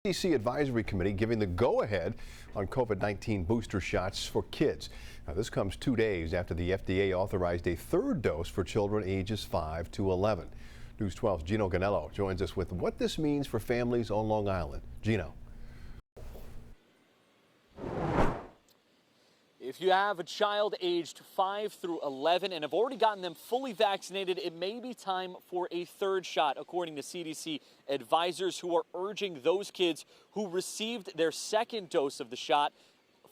CDC Advisory Committee giving the go-ahead on COVID-19 booster shots for kids. Now, this comes 2 days after the FDA authorized a third dose for children ages 5 to 11. News 12's Gino Ganello joins us with what this means for families on Long Island. Gino. If you have a child aged 5 through 11 and have already gotten them fully vaccinated, it may be time for a third shot, according to CDC advisors who are urging those kids who received their second dose of the shot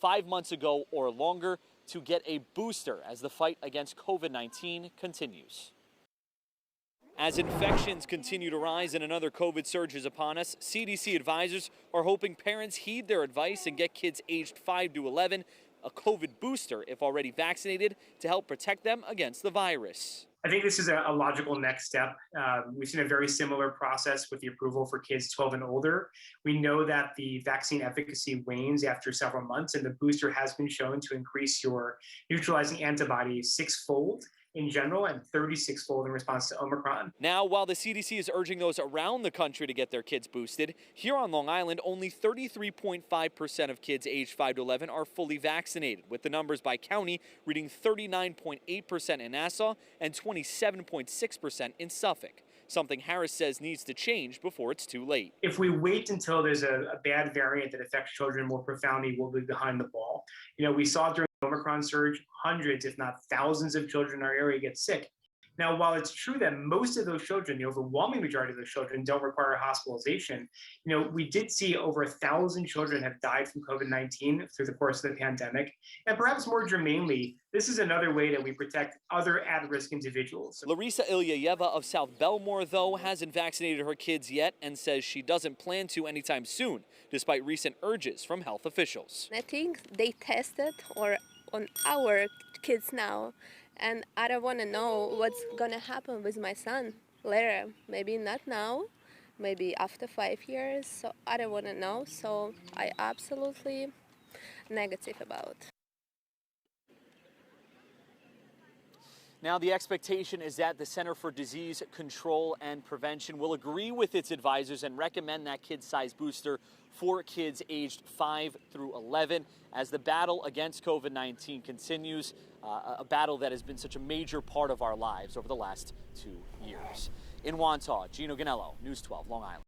5 months ago or longer to get a booster as the fight against COVID-19 continues. As infections continue to rise and another COVID surge is upon us, CDC advisors are hoping parents heed their advice and get kids aged 5 to 11 a COVID booster if already vaccinated to help protect them against the virus. I think this is a logical next step. We've seen a very similar process with the approval for kids 12 and older. We know that the vaccine efficacy wanes after several months, and the booster has been shown to increase your neutralizing antibodies 6-fold in general and 36-fold in response to Omicron. Now, while the CDC is urging those around the country to get their kids boosted, here on Long Island, only 33.5% of kids aged 5 to 11 are fully vaccinated, with the numbers by county reading 39.8% in Nassau and 27.6% in Suffolk. Something Harris says needs to change before it's too late. If we wait until there's a bad variant that affects children more profoundly, we'll be behind the ball. You know, we saw during the Omicron surge, hundreds, if not thousands of children in our area get sick. Now, while it's true that most of those children, the overwhelming majority of those children, don't require hospitalization, you know, we did see over 1,000 children have died from COVID-19 through the course of the pandemic. And perhaps more germanely, this is another way that we protect other at-risk individuals. Larisa Ilyayeva of South Belmore, though, hasn't vaccinated her kids yet and says she doesn't plan to anytime soon, despite recent urges from health officials. I think they tested on our kids now. And I don't want to know what's going to happen with my son later. Maybe not now, maybe after 5 years. So I don't want to know. So I absolutely negative about. Now, the expectation is that the Center for Disease Control and Prevention will agree with its advisors and recommend that kid-size booster for kids aged 5 through 11 as the battle against COVID-19 continues, a battle that has been such a major part of our lives over the last 2 years. In Wantagh, Gino Ganello, News 12, Long Island.